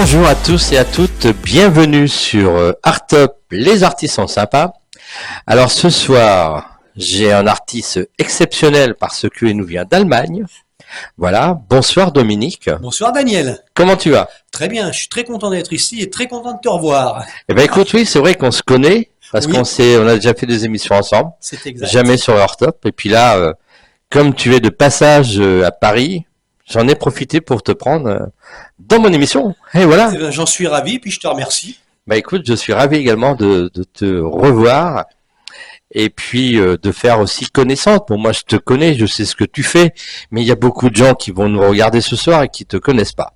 Bonjour à tous et à toutes, bienvenue sur Artop, les artistes sont sympas. Alors ce soir, j'ai un artiste exceptionnel parce qu'il nous vient d'Allemagne. Voilà, bonsoir Dominique. Bonsoir Daniel. Comment tu vas? Très bien, je suis très content d'être ici et très content de te revoir. Eh ben écoute, oui, c'est vrai qu'on se connaît parce Oui. on a déjà fait des émissions ensemble, C'est exact. jamais sur Artop. Et puis là, comme tu es de passage à Paris, j'en ai profité pour te prendre dans mon émission. Et voilà. Eh ben, j'en suis ravi, puis je te remercie. Bah écoute, je suis ravi également de te revoir et puis de faire aussi connaissance. Bon, moi je te connais, je sais ce que tu fais, mais il y a beaucoup de gens qui vont nous regarder ce soir et qui te connaissent pas.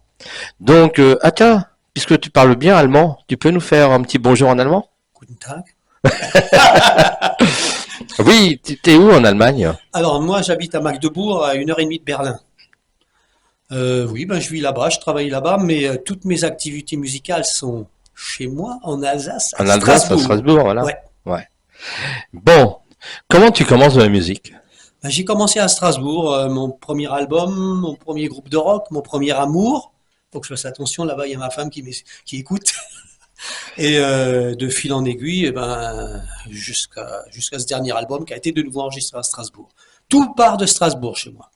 Donc, tiens, puisque tu parles bien allemand, tu peux nous faire un petit bonjour en allemand? Guten Tag. Oui, t'es où en Allemagne? Alors moi j'habite à Magdebourg, à 1h30 de Berlin. Oui, ben, je vis là-bas, je travaille là-bas, mais toutes mes activités musicales sont chez moi, en Alsace, à En Alsace, à Strasbourg. Strasbourg, voilà. Ouais. Ouais. Bon, comment tu commences dans la musique? Ben, j'ai commencé à Strasbourg, mon premier album, mon premier groupe de rock, mon premier amour. Faut que je fasse attention, là-bas il y a ma femme qui écoute. Et de fil en aiguille, jusqu'à ce dernier album qui a été de nouveau enregistré à Strasbourg. Tout part de Strasbourg chez moi.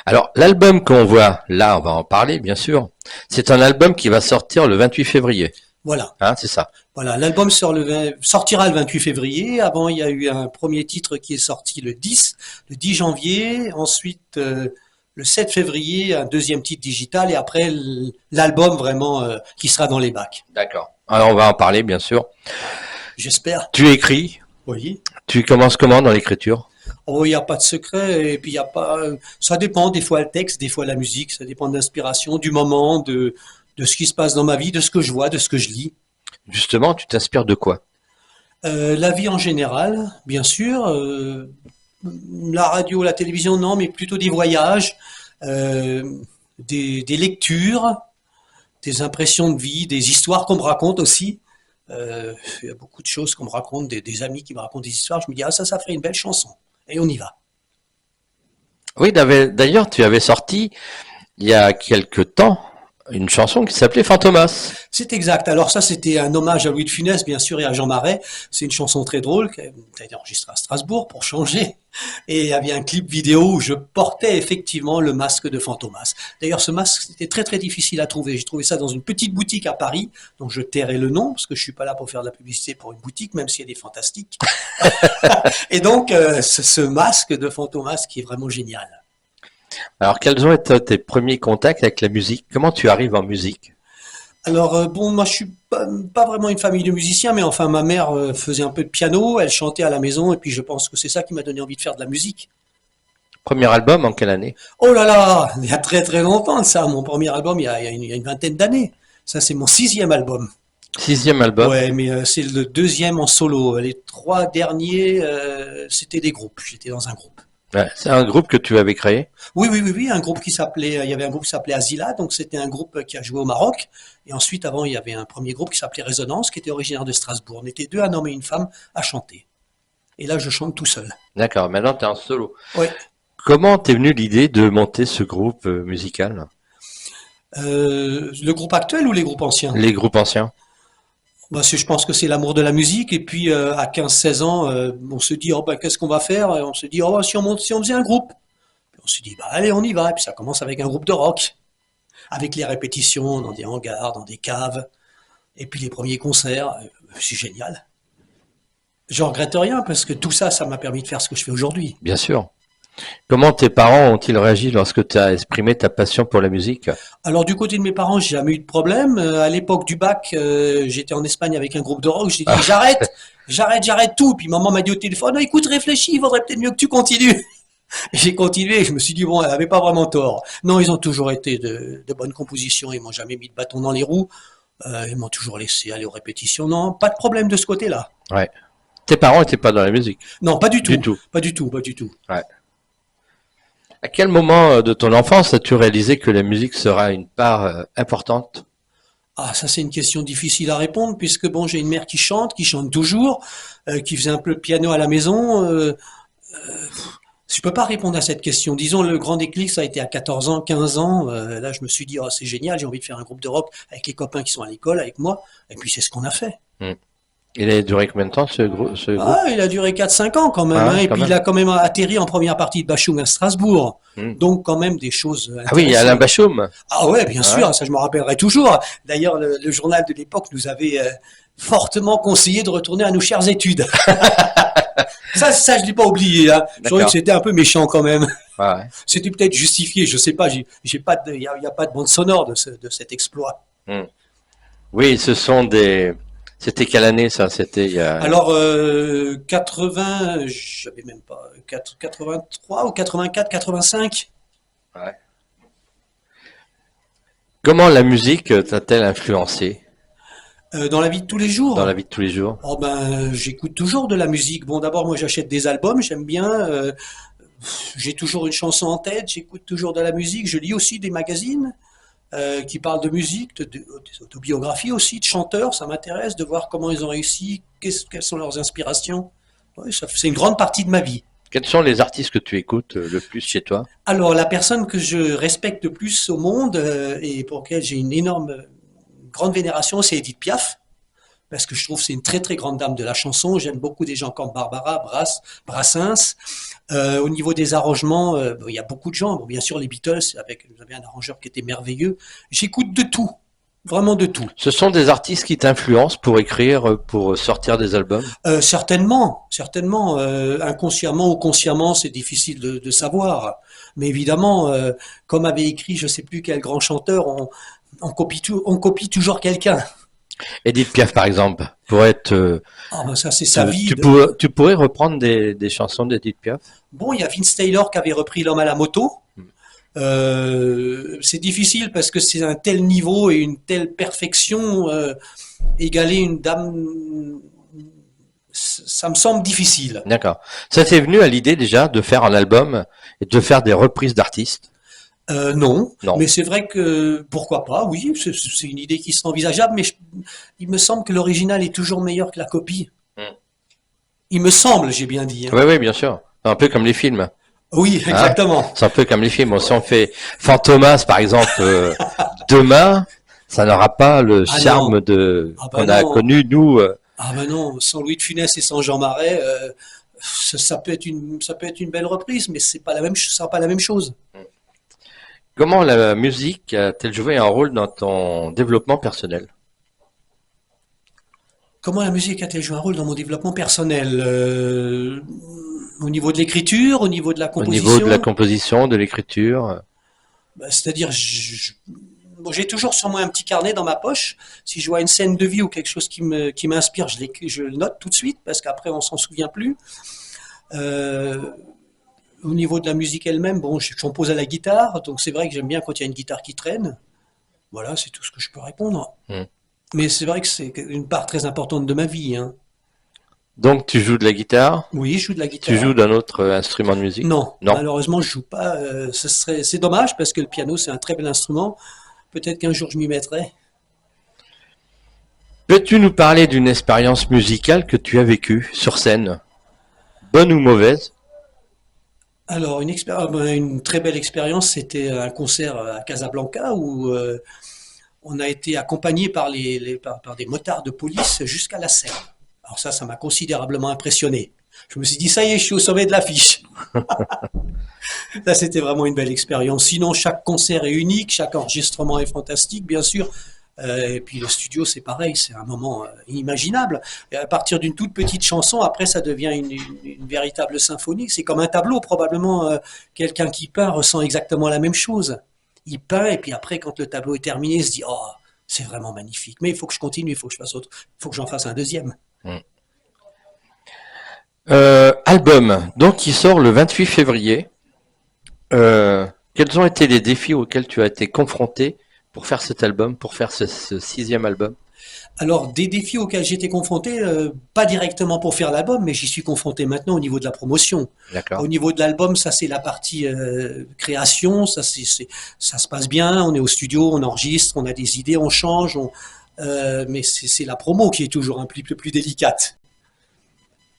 Alors, l'album qu'on voit, là, on va en parler, bien sûr. C'est un album qui va sortir le 28 février. Voilà. Hein, c'est ça. Voilà, l'album sortira le 28 février. Avant, il y a eu un premier titre qui est sorti le 10 janvier. Ensuite, le 7 février, un deuxième titre digital. Et après, l'album vraiment qui sera dans les bacs. D'accord. Alors, on va en parler, bien sûr. J'espère. Tu écris. Oui. Tu commences comment dans l'écriture? Oh, il n'y a pas de secret. Et puis, il y a pas. Ça dépend. Des fois le texte, des fois la musique. Ça dépend de l'inspiration, du moment, de ce qui se passe dans ma vie, de ce que je vois, de ce que je lis. Justement, tu t'inspires de quoi? La vie en général, bien sûr. La radio, la télévision, non, mais plutôt des voyages, euh, des lectures, des impressions de vie, des histoires qu'on me raconte aussi. Il y a beaucoup de choses qu'on me raconte, des amis qui me racontent des histoires. Je me dis, ah ça ferait une belle chanson. Et on y va. Oui, d'ailleurs, tu avais sorti, il y a quelque temps, une chanson qui s'appelait Fantomas. C'est exact. Alors ça, c'était un hommage à Louis de Funès, bien sûr, et à Jean Marais. C'est une chanson très drôle qui a été enregistrée à Strasbourg pour changer. Et il y avait un clip vidéo où je portais effectivement le masque de Fantomas. D'ailleurs, ce masque, c'était très très difficile à trouver. J'ai trouvé ça dans une petite boutique à Paris, donc je tairai le nom parce que je suis pas là pour faire de la publicité pour une boutique, même si elle est fantastique. Et donc, ce masque de Fantomas qui est vraiment génial. Alors, quels ont été tes premiers contacts avec la musique? Comment tu arrives en musique? Alors bon, moi je suis pas vraiment une famille de musiciens, mais enfin ma mère faisait un peu de piano, elle chantait à la maison, et puis je pense que c'est ça qui m'a donné envie de faire de la musique. Premier album en quelle année? Oh là là, il y a très très longtemps de ça, mon premier album il y a une vingtaine d'années. Ça c'est mon 6e album. Sixième album. Ouais, mais c'est le 2e en solo. Les 3 derniers, c'était des groupes. J'étais dans un groupe. Ouais, c'est un groupe que tu avais créé. Oui, un groupe qui s'appelait, il y avait un groupe qui s'appelait Asila, donc c'était un groupe qui a joué au Maroc. Et ensuite, avant, il y avait un premier groupe qui s'appelait Résonance, qui était originaire de Strasbourg. On était 2, un homme et une femme, à chanter. Et là, je chante tout seul. D'accord, maintenant tu es en solo. Oui. Comment t'es venue l'idée de monter ce groupe musical? Le groupe actuel ou les groupes anciens? Les groupes anciens. Je pense que c'est l'amour de la musique. Et puis, à 15-16 ans, on se dit, oh, ben, qu'est-ce qu'on va faire? Et on se dit, oh, si on faisait un groupe. Puis on se dit, bah, allez, on y va. Et puis ça commence avec un groupe de rock. Avec les répétitions dans des hangars, dans des caves. Et puis les premiers concerts. C'est génial. Je regrette rien parce que tout ça, ça m'a permis de faire ce que je fais aujourd'hui. Bien sûr. Comment tes parents ont-ils réagi lorsque tu as exprimé ta passion pour la musique? Alors du côté de mes parents, j'ai jamais eu de problème. À l'époque du bac, j'étais en Espagne avec un groupe de rock. J'ai dit j'arrête tout. Puis maman m'a dit au téléphone, écoute, réfléchis, il vaudrait peut-être mieux que tu continues. J'ai continué et je me suis dit bon, elle avait pas vraiment tort. Non, ils ont toujours été de bonnes compositions. Ils m'ont jamais mis de bâton dans les roues. Ils m'ont toujours laissé aller aux répétitions. Non, pas de problème de ce côté-là. Ouais. Tes parents n'étaient pas dans la musique? Non, pas du tout. Du tout. Pas du tout, pas du tout. Ouais. À quel moment de ton enfance as-tu réalisé que la musique sera une part importante? Ah, ça c'est une question difficile à répondre puisque bon, j'ai une mère qui chante toujours, qui faisait un peu de piano à la maison. Je peux pas répondre à cette question. Disons, le grand déclic, ça a été à 14 ans, 15 ans. Là, je me suis dit, oh, c'est génial, j'ai envie de faire un groupe de rock avec les copains qui sont à l'école, avec moi. Et puis, c'est ce qu'on a fait. Hmm. Il a duré combien de temps ce groupe? Ah, il a duré 4-5 ans quand même, Ah hein. ouais, Et quand puis, il même. a quand même atterri en première partie de Bachung à Strasbourg. Hmm. Donc, quand même, des choses Ah oui, il y a Alain intéressantes. Bachung. Ah ouais, bien Ah ouais. sûr, ça je me rappellerai toujours. D'ailleurs, le journal de l'époque nous avait fortement conseillé de retourner à nos chères études. Ça, je l'ai pas oublié, hein. Je trouvais que D'accord. c'était un peu méchant quand même. Ah ouais. C'était peut-être justifié, je sais pas. J'ai pas y a pas de bande sonore de cet exploit. Hmm. Oui, c'était quelle année ça? C'était il y a... Alors, 80, j'avais même pas, 83 ou 84, 85. Ouais. Comment la musique t'a-t-elle influencé Dans la vie de tous les dans la jours. vie de tous les jours? Oh ben, j'écoute toujours de la musique. Bon, d'abord, moi, j'achète des albums, j'aime bien. J'ai toujours une chanson en tête, j'écoute toujours de la musique. Je lis aussi des magazines qui parlent de musique, des autobiographies aussi, de chanteurs. Ça m'intéresse de voir comment ils ont réussi, quelles sont leurs inspirations. Ouais, c'est une grande partie de ma vie. Quels sont les artistes que tu écoutes le plus chez toi? Alors, la personne que je respecte le plus au monde et pour laquelle j'ai une énorme, grande vénération, c'est Edith Piaf. Parce que je trouve que c'est une très très grande dame de la chanson. J'aime beaucoup des gens comme Barbara, Brassens. Au niveau des arrangements, bon, il y a beaucoup de gens. Bon, bien sûr, les Beatles, vous avez un arrangeur qui était merveilleux. J'écoute de tout, vraiment de tout. Ce sont des artistes qui t'influencent pour écrire, pour sortir des albums? Certainement, certainement, inconsciemment ou consciemment, c'est difficile de savoir. Mais évidemment, comme avait écrit, je sais plus quel grand chanteur, on copie toujours quelqu'un. Edith Piaf, par exemple, pour être, Ah ben ça, c'est sa vie. tu pourrais reprendre des chansons d'Edith Piaf? Bon, il y a Vince Taylor qui avait repris L'homme à la moto. C'est difficile parce que c'est un tel niveau et une telle perfection. Égaler une dame, ça me semble difficile. D'accord. Ça t'est venu à l'idée déjà de faire un album et de faire des reprises d'artistes? Non, Non. mais c'est vrai que pourquoi pas, oui, c'est une idée qui serait envisageable, mais il me semble que l'original est toujours meilleur que la copie. Hmm. Il me semble, j'ai bien dit, hein. Oui, oui, bien sûr. Un peu comme les films. Oui, Hein, exactement. c'est un peu comme les films. Si on fait Fantomas, par exemple, demain, ça n'aura pas le Ah charme non, ah bah qu'on a non, connu, nous. ah bah non, sans Louis de Funès et sans Jean Marais, ça peut être ça peut être une belle reprise, mais c'est pas la même, ça sera pas la même chose. Comment la musique a-t-elle joué un rôle dans ton développement personnel? Comment la musique a-t-elle joué un rôle dans mon développement personnel? Au niveau de l'écriture, au niveau de la Au niveau de la composition? composition, de l'écriture? Bah, c'est-à-dire, bon, j'ai toujours sur moi un petit carnet dans ma poche. Si je vois une scène de vie ou quelque chose qui m'inspire, je le note tout de suite parce qu'après on s'en souvient plus. Euh, Au niveau de la musique elle-même, bon, je compose à la guitare, donc c'est vrai que j'aime bien quand il y a une guitare qui traîne. Voilà, c'est tout ce que je peux répondre. Hmm. Mais c'est vrai que c'est une part très importante de ma vie, hein. Donc, tu joues de la guitare? Oui, je joue de la Tu joues guitare. d'un autre instrument de musique? Non, Non? malheureusement, je joue pas. C'est dommage parce que le piano, c'est un très bel instrument. Peut-être qu'un jour je m'y mettrai. Peux-tu nous parler d'une expérience musicale que tu as vécue sur scène, bonne ou mauvaise? Alors, une très belle expérience, c'était un concert à Casablanca où on a été accompagné par des motards de police jusqu'à la scène. Alors ça m'a considérablement impressionné. Je me suis dit, ça y est, je suis au sommet de l'affiche. Là, c'était vraiment une belle expérience. Sinon, chaque concert est unique, chaque enregistrement est fantastique, bien sûr. Et puis le studio, c'est pareil, c'est un moment inimaginable. Et à partir d'une toute petite chanson, après, ça devient une véritable symphonie. C'est comme un tableau, probablement. Quelqu'un qui peint ressent exactement la même chose. Il peint, et puis après, quand le tableau est terminé, il se dit, oh, c'est vraiment magnifique. Mais il faut que je continue, il faut que je fasse autre, il faut que j'en fasse un deuxième. Album, donc qui sort le 28 février. Quels ont été les défis auxquels tu as été confronté pour faire cet album, pour faire ce sixième album? Alors, des défis auxquels j'ai été confronté, pas directement pour faire l'album, mais j'y suis confronté maintenant au niveau de la promotion. D'accord. Au niveau de l'album, ça c'est la partie création, ça se passe bien, on est au studio, on enregistre, on a des idées, on change, mais c'est la promo qui est toujours un petit peu plus délicate,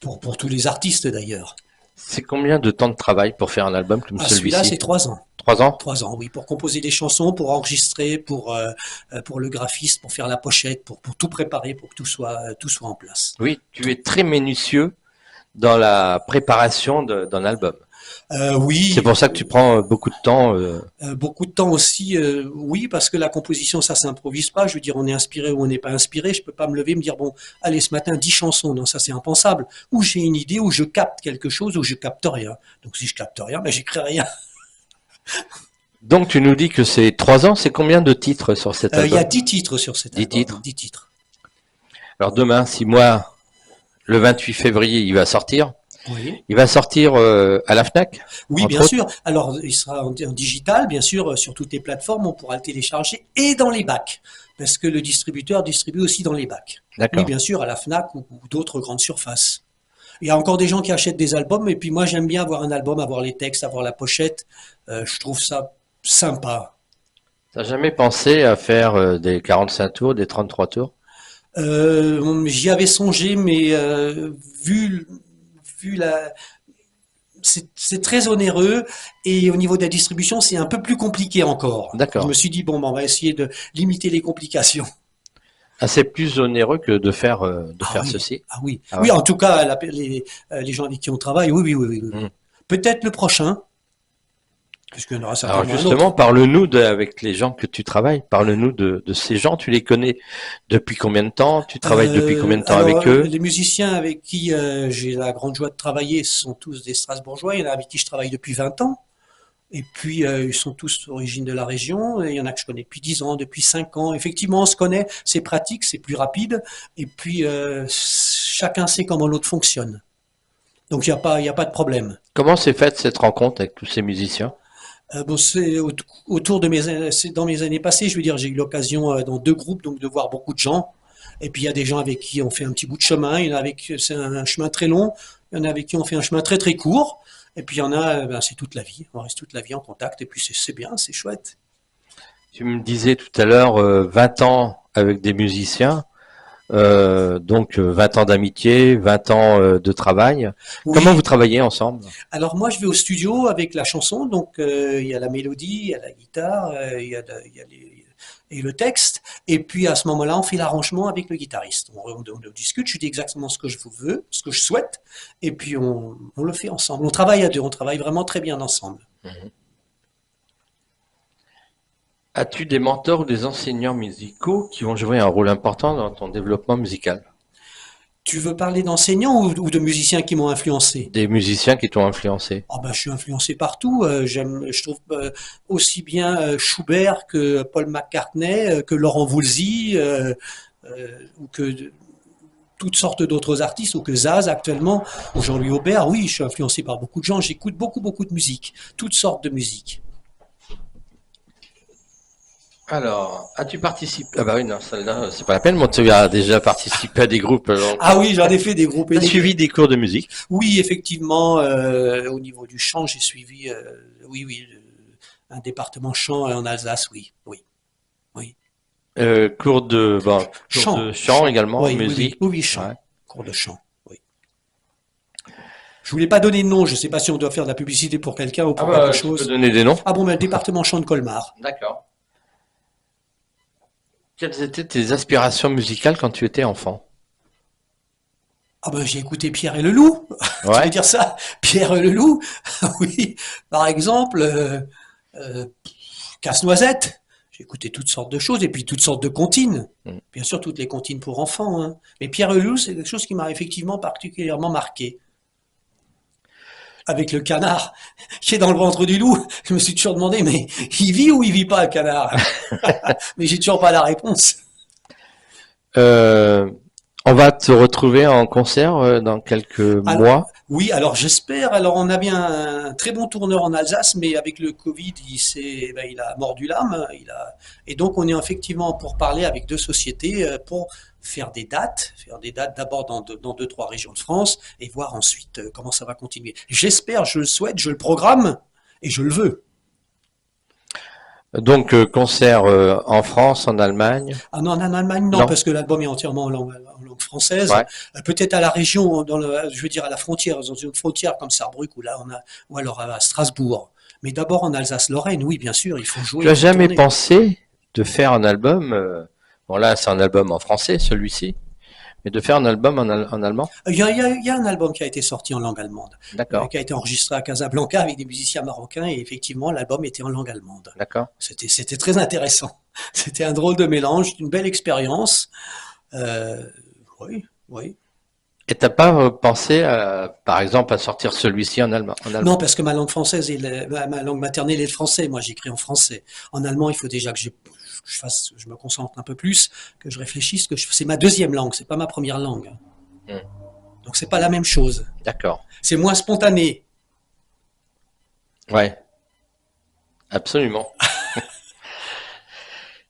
pour tous les artistes d'ailleurs. C'est combien de temps de travail pour faire un album comme Ah, celui-là, c'est celui-ci? 3 ans. 3 ans? 3 ans, oui, pour composer des chansons, pour enregistrer, pour le graphiste, pour faire la pochette, pour tout préparer, pour que tout soit en place. Oui, tu es très minutieux dans la préparation d'un album. C'est Oui, pour ça que tu prends beaucoup de temps. beaucoup de temps aussi, oui, parce que la composition, ça s'improvise pas. Je veux dire, on est inspiré ou on n'est pas inspiré. Je peux pas me lever et me dire, bon, allez, ce matin, 10 chansons. Non, ça c'est impensable. Ou j'ai une idée, ou je capte quelque chose, ou je capte rien. Donc si je capte rien, ben j'écris rien. Donc tu nous dis que c'est 3 ans, c'est combien de titres sur cet Il y a album? 10 titres sur cet 10 album. titres. 10 titres. Alors demain, si moi, le 28 février, Oui. il va sortir à la Fnac, Oui, entre bien autres. sûr. Alors, il sera en digital, bien sûr, sur toutes les plateformes, on pourra le télécharger et dans les bacs, parce que le distributeur distribue aussi dans les bacs. Oui, D'accord. bien sûr, à la Fnac ou d'autres grandes surfaces. Il y a encore des gens qui achètent des albums, et puis moi, j'aime bien avoir un album, avoir les textes, avoir la pochette. Je trouve ça sympa. T'as jamais pensé à faire des 45 tours, des 33 tours? J'y avais songé, mais vu, vu la, c'est très onéreux et au niveau de la distribution, c'est un peu plus compliqué encore. Je me D'accord. suis dit, bon, ben, on va essayer de limiter les complications. Ah, c'est plus onéreux que de Ah faire oui, ceci. ah oui. Ah Oui, ouais. en tout cas, les gens avec qui on travaille, oui, oui, oui, oui, oui, Hmm. oui. Peut-être le prochain, puisqu'il y en aura Alors certainement un justement, autre. parle-nous avec les gens que tu travailles. Parle-nous de ces gens. Tu les connais depuis combien de temps? Tu travailles depuis combien de temps avec eux? Les musiciens avec qui j'ai la grande joie de travailler sont tous des Strasbourgeois. Il y en a avec qui je travaille depuis 20 ans. Et puis, ils sont tous d'origine de la région. Et il y en a que je connais depuis 10 ans, depuis 5 ans. Effectivement, on se connaît, c'est pratique, c'est plus rapide. Et puis, chacun sait comment l'autre fonctionne. Donc, il y a pas de problème. Comment s'est faite cette rencontre avec tous ces musiciens? Bon, autour de c'est dans mes années passées, je veux dire, j'ai eu l'occasion dans 2 groupes donc de voir beaucoup de gens. Et puis il y a des gens avec qui on fait un petit bout de chemin. Il y en a avec c'est un chemin très long. Il y en a avec qui on fait un chemin très très court. Et puis il y en a, ben, c'est toute la vie. On reste toute la vie en contact. Et puis c'est bien, c'est chouette. Tu me disais tout à l'heure 20 ans avec des musiciens, donc 20 ans d'amitié, 20 ans de travail. Comment vous Oui. travaillez ensemble? Alors moi je vais au studio avec la chanson. Donc il y a la mélodie, il y a la guitare, il y a et le texte. Et puis à ce moment-là, on fait l'arrangement avec le guitariste. On discute, je lui dis exactement ce que je veux, ce que je souhaite, et puis on le fait ensemble. On travaille à deux, on travaille vraiment très bien ensemble. Mhm. As-tu des mentors ou des enseignants musicaux qui vont jouer un rôle important dans ton développement musical? Tu veux parler d'enseignants ou de musiciens qui m'ont influencé? Des musiciens qui t'ont influencé? Ah ben, je suis influencé partout. Je trouve aussi bien Schubert que Paul McCartney, que Laurent Voulzy, ou que toutes sortes d'autres artistes, ou que Zaz actuellement, ou Jean-Louis Aubert. Oui, je suis influencé par beaucoup de gens. J'écoute beaucoup, beaucoup de musique, toutes sortes de musique. Alors, as-tu participé? Ah bah oui, non, celle-là, c'est pas la peine. Moi, tu as déjà participé à des groupes. Donc, Ah oui, j'en ai fait des groupes et t'as des... suivi des cours de musique, Oui, effectivement, au niveau du chant, j'ai suivi, oui, oui, un département chant en Alsace, oui, oui, oui. cours de Chant, chant chant, également, oui, oui, oui, musique. oui, oui, chant, Ouais. cours de chant, oui. Je voulais pas donner de nom, je sais pas si on doit faire de la publicité pour quelqu'un ou Ah pour quelque bah, tu peux chose. donner des noms. Ah bon, ben, le département chant de Colmar. D'accord. Quelles étaient tes aspirations musicales quand tu étais enfant? Ah ben, j'ai écouté Pierre et le Loup, tu veux Ouais. dire ça? Pierre et le Loup, oui, par exemple, euh, Casse-Noisette. J'ai écouté toutes sortes de choses et puis toutes sortes de comptines. Mm. Bien sûr, toutes les comptines pour enfants, hein. Mais Pierre et le Loup, c'est quelque chose qui m'a effectivement particulièrement marqué. Avec le canard qui est dans le ventre du loup, je me suis toujours demandé, mais il vit ou il vit pas, le canard? Mais j'ai toujours pas la réponse. Euh, on va te retrouver en concert dans quelques Alors, mois. oui, alors j'espère. Alors, on avait un très bon tourneur en Alsace, mais avec le Covid, il a mordu l'âme. Et donc, on est effectivement pour parler avec 2 sociétés pour faire des dates d'abord dans 2, 3 régions de France et voir ensuite comment ça va continuer. J'espère, je le souhaite, je le programme et je le veux. Donc concert en France, en Allemagne. Ah non, en Allemagne, non, Non. parce que l'album est entièrement en langue langue française. Ouais. Peut-être à la région, je veux dire à la frontière, dans une frontière comme Sarrebruck, ou alors à Strasbourg. Mais d'abord en Alsace-Lorraine, oui, bien sûr, il faut jouer, Tu as il faut jamais tourner. pensé de faire un album, bon là c'est un album en français celui-ci, mais de faire un album en allemand? Il y a un album qui a été sorti en langue allemande, D'accord, qui a été enregistré à Casablanca avec des musiciens marocains, et effectivement, l'album était en langue allemande. d'accord. C'était très intéressant. C'était un drôle de mélange, une belle expérience. Euh, oui, oui. Et t'as pas pensé, par exemple, à sortir celui-ci en Non, allemand? parce que ma langue française est ma langue maternelle est le français. Moi, j'écris en français. En allemand, il faut déjà que je me concentre un peu plus, que je réfléchisse, c'est ma deuxième langue, c'est pas ma première langue. Hmm. Donc c'est pas la même chose. D'accord. C'est moins spontané. Ouais, absolument.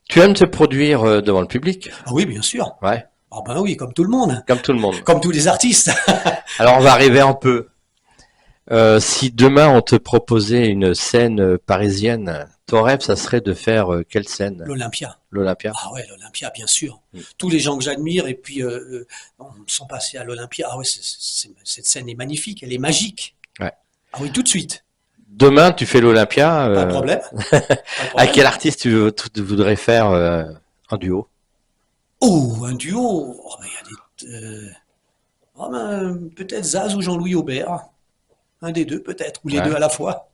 Tu aimes te produire devant le public? Ah oui, bien sûr. Ouais, Ah ben oui, comme tout le monde, comme tout le monde. comme tous les artistes. Alors on va arriver un peu. Si demain on te proposait une scène parisienne, ton rêve, ça serait de faire quelle scène? L'Olympia. L'Olympia? Ah ouais, l'Olympia, bien sûr. Mm. Tous les gens que j'admire et puis sont passés à l'Olympia. Ah ouais, cette scène est magnifique, elle est magique. Ouais. Ah oui, tout de suite. Demain, tu fais l'Olympia. Pas de problème. Pas de À problème. quel artiste tu voudrais faire un duo? Oh, un duo. Oh, ben, il y a oh, ben, peut-être Zaz ou Jean-Louis Aubert. Un des deux, peut-être, ou les deux Ouais. à la fois.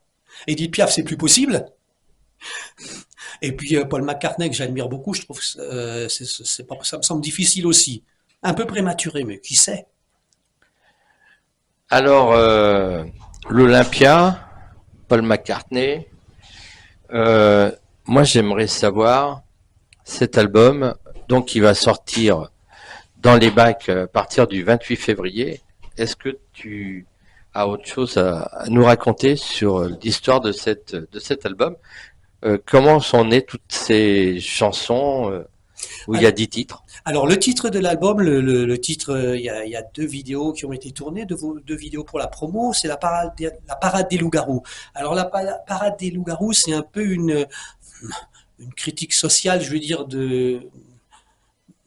Edith Piaf, c'est plus possible. Et puis Paul McCartney, que j'admire beaucoup, je trouve que ça me semble difficile aussi. Un peu prématuré, mais qui sait? Alors, l'Olympia, Paul McCartney. Moi, j'aimerais savoir cet album, donc qui va sortir dans les bacs à partir du 28 février. Est-ce que tu as autre chose à nous raconter sur l'histoire de cet album? Comment sont nées toutes ces chansons où il y a 10 titres? Alors le titre de l'album, le titre, il y a deux vidéos qui ont été tournées, deux vidéos pour la promo, c'est la parade des loups-garous. Alors parade des loups-garous, c'est un peu une critique sociale, je veux dire,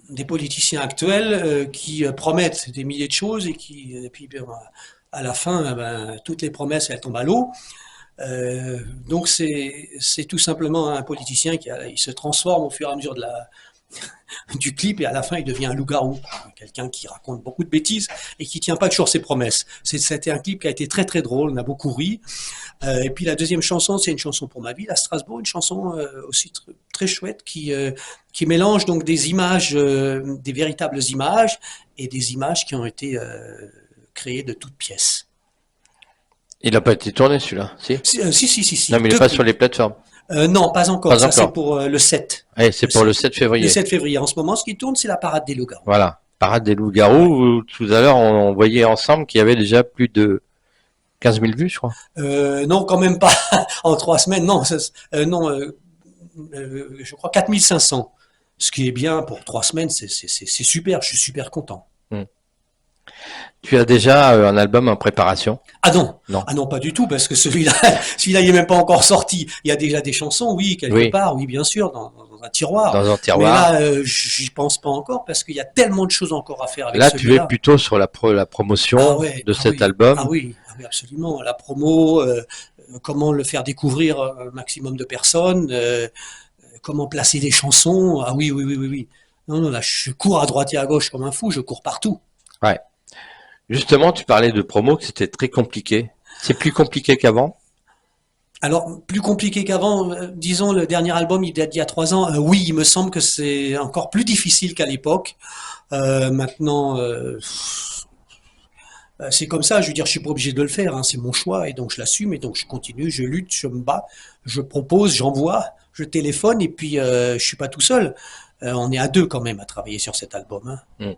des politiciens actuels qui promettent des milliers de choses et puis ben, à la fin, ben, toutes les promesses elles tombent à l'eau. Donc c'est tout simplement un politicien il se transforme au fur et à mesure du clip et à la fin il devient un loup-garou, quelqu'un qui raconte beaucoup de bêtises et qui tient pas toujours ses promesses. C'était un clip qui a été très très drôle, on a beaucoup ri. Et puis la deuxième chanson, c'est une chanson pour ma ville à Strasbourg, une chanson aussi très chouette qui mélange donc des images, des véritables images et des images qui ont été créées de toutes pièces. Il n'a pas été tourné celui-là, si? Si. Non, mais il n'est Deux pas clips. sur les plateformes. Non, pas encore. Pas Ça, c'est encore. pour le 7. Ouais, c'est Le pour le 7. 7 Le février. 7 février. En ce moment, ce qui tourne, c'est la parade des loups-garous. Voilà. Parade des Ouais. loups-garous, où tout à l'heure on voyait ensemble qu'il y avait déjà plus de 15 000 vues, je crois. Non, quand même pas. En 3 semaines, non. Non, je crois 4500. Ce qui est bien pour 3 semaines, c'est super. Je suis super content. Hmm. Tu as déjà un album en préparation? Ah non, Non. ah non, pas du tout, parce que celui-là, il est même pas encore sorti. Il y a déjà des chansons, oui, quelque Oui, part, oui, bien sûr, dans un tiroir. dans un Mais tiroir. là, j'y pense pas encore parce qu'il y a tellement de choses encore à faire avec Là, tu es celui-là. plutôt sur la Ah promotion ouais, de ah cet oui, album. ah oui, absolument. La promo, comment le faire découvrir un maximum de personnes, comment placer les chansons. Ah oui, oui, oui, oui, oui. Non, non, là, je cours à droite et à gauche comme un fou, je cours partout. Ouais. Justement, tu parlais de promo, que c'était très compliqué. C'est plus compliqué qu'avant? Alors, plus compliqué qu'avant, disons, le dernier album, il date d'il y a 3 ans. Oui, il me semble que c'est encore plus difficile qu'à l'époque. Maintenant, c'est comme ça, je veux dire, je suis pas obligé de le faire, hein, c'est mon choix, et donc je l'assume, et donc je continue, je lutte, je me bats, je propose, j'envoie, je téléphone, et puis je suis pas tout seul. On est à deux quand même à travailler sur cet album, hein. Mm.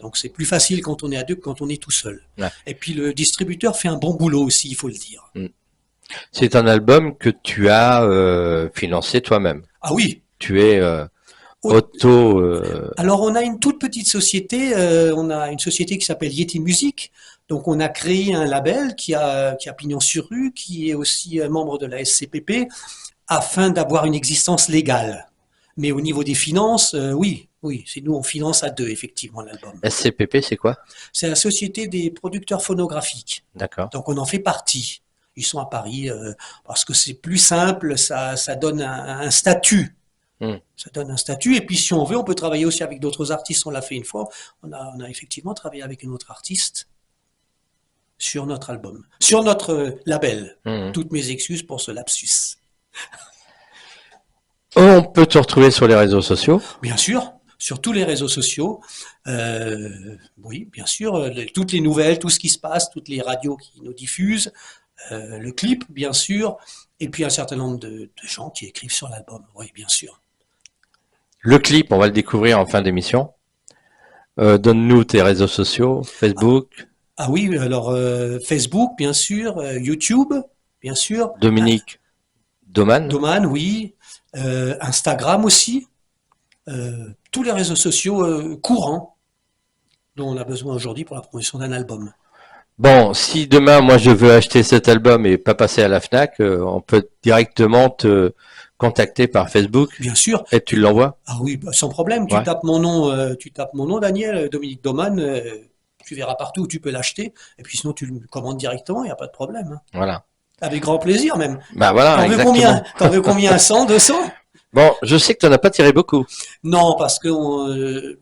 Donc c'est plus facile quand on est à deux que quand on est tout seul. Ouais. Et puis le distributeur fait un bon boulot aussi, il faut le dire. Mm. C'est un album que tu as financé toi-même. Ah oui. Tu es Au- auto. Alors on a une toute petite société, on a une société qui s'appelle Yeti Music. Donc on a créé un label qui a pignon sur rue, qui est aussi membre de la SCPP, afin d'avoir une existence légale. Mais au niveau des finances, oui, Oui, c'est nous, on finance à 2, effectivement, l'album. SCPP, c'est quoi? C'est la Société des producteurs phonographiques. D'accord. Donc, on en fait partie. Ils sont à Paris parce que c'est plus simple, ça donne un statut. Ça donne un statut. Et puis, si on veut, on peut travailler aussi avec d'autres artistes. On l'a fait une fois. On a effectivement travaillé avec une autre artiste sur notre album, sur notre label. Toutes mes excuses pour ce lapsus. On peut te retrouver sur les réseaux sociaux? Bien sûr, sur tous les réseaux sociaux. Oui, bien sûr, toutes les nouvelles, tout ce qui se passe, toutes les radios qui nous diffusent, le clip, bien sûr, et puis un certain nombre de gens qui écrivent sur l'album. Oui, bien sûr. Le clip, on va le découvrir en fin d'émission. Donne-nous tes réseaux sociaux, Facebook. Ah oui, alors Facebook, bien sûr, YouTube, bien sûr. Dominique Doman. Doman, oui. Instagram aussi. Tous les réseaux sociaux courants dont on a besoin aujourd'hui pour la promotion d'un album. Bon, si demain, moi, je veux acheter cet album et pas passer à la Fnac, on peut directement te contacter par Facebook. Bien sûr. Et tu l'envoies? Ah oui, bah, sans problème. Ouais. Tu tapes mon nom, Daniel, Dominique Doman. Tu verras partout où tu peux l'acheter. Et puis sinon, tu le commandes directement, il n'y a pas de problème. Hein. Voilà. Avec grand plaisir même. Bah voilà, exactement. T'en veux combien 100, 200? Bon, je sais que tu n'en as pas tiré beaucoup. Non, parce que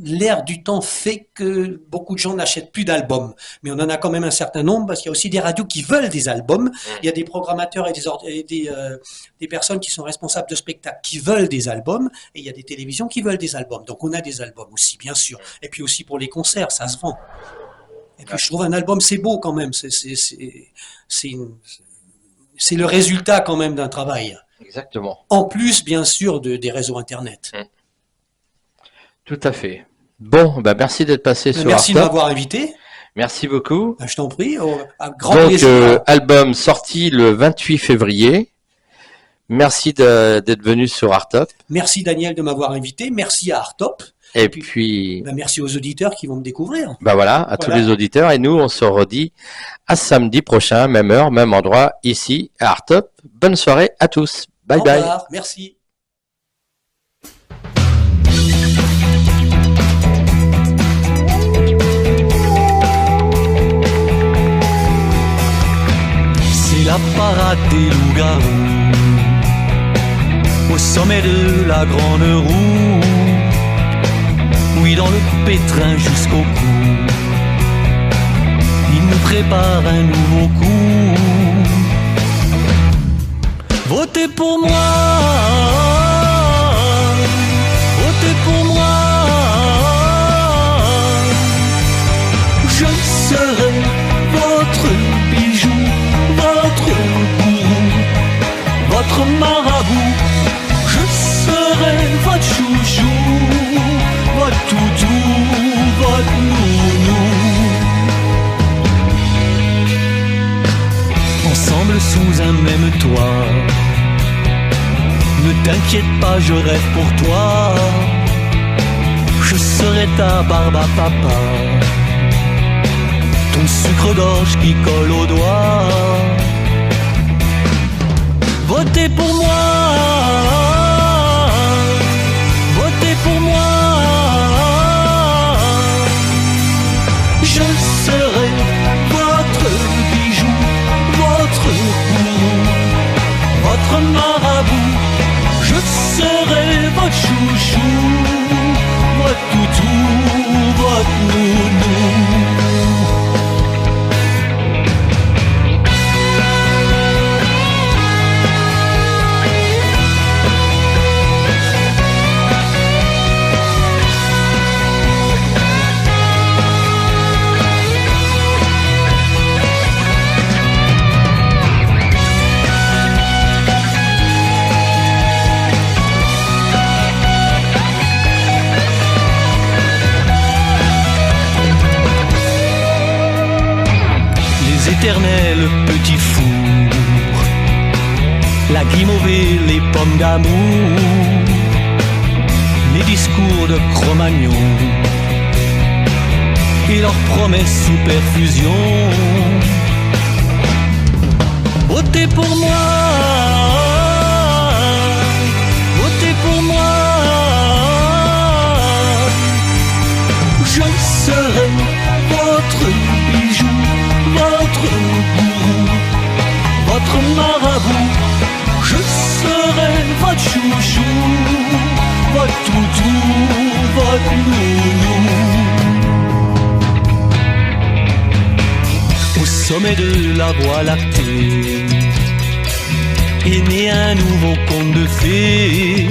l'ère du temps fait que beaucoup de gens n'achètent plus d'albums. Mais on en a quand même un certain nombre parce qu'il y a aussi des radios qui veulent des albums. Il y a des programmateurs et des personnes qui sont responsables de spectacles qui veulent des albums. Et il y a des télévisions qui veulent des albums. Donc on a des albums aussi, bien sûr. Et puis aussi pour les concerts, ça se vend. Et puis je trouve un album, c'est beau quand même. C'est le résultat quand même d'un travail. Exactement. En plus, bien sûr, des réseaux Internet. Tout à fait. Bon, bah merci d'être passé sur Merci de Art Top. m'avoir invité. Merci beaucoup. Je t'en prie, à grand Donc, plaisir. album sorti le 28 février. Merci d'être venu sur Art Top. Merci Daniel de m'avoir invité. Merci à Artop. Et puis, merci aux auditeurs qui vont me découvrir. bah voilà, à tous les auditeurs. Et nous, on se redit à samedi prochain, même heure, même endroit, ici à Art Top. Bonne soirée à tous. Bye bye. Au revoir. Merci. C'est la parade des loups-garous au sommet de la grande roue. Oui, dans le pétrin jusqu'au cou, il nous prépare un nouveau coup. Votez pour moi, votez pour moi. Je serai votre bijou, votre gourou, votre marabout. Je serai votre chouchou, votre toutou, votre nounou. Ensemble sous un même toit, ne t'inquiète pas, je rêve pour toi. Je serai ta barbe à papa, ton sucre-gorge qui colle aux doigts. Votez pour moi, votez pour moi. Je serai votre bijou, votre gourou, votre marabout. Je serai votre chouchou, votre toutou, votre nounou. Éternel petit four, la guimauve et les pommes d'amour, les discours de Cro-Magnon et leurs promesses sous perfusion. Votez pour moi, votez pour moi. sommet de la Voie lactée est né un nouveau conte de fées.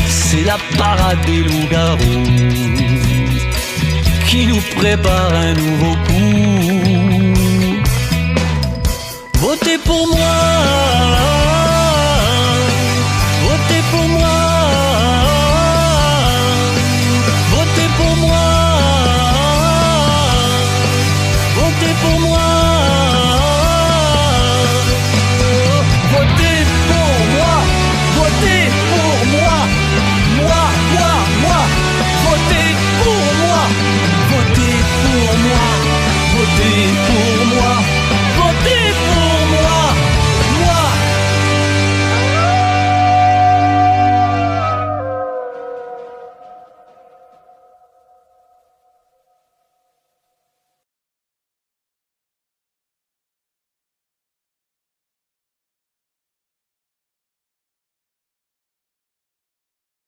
C'est la parade des loups-garous qui nous prépare un nouveau coup. Votez pour moi,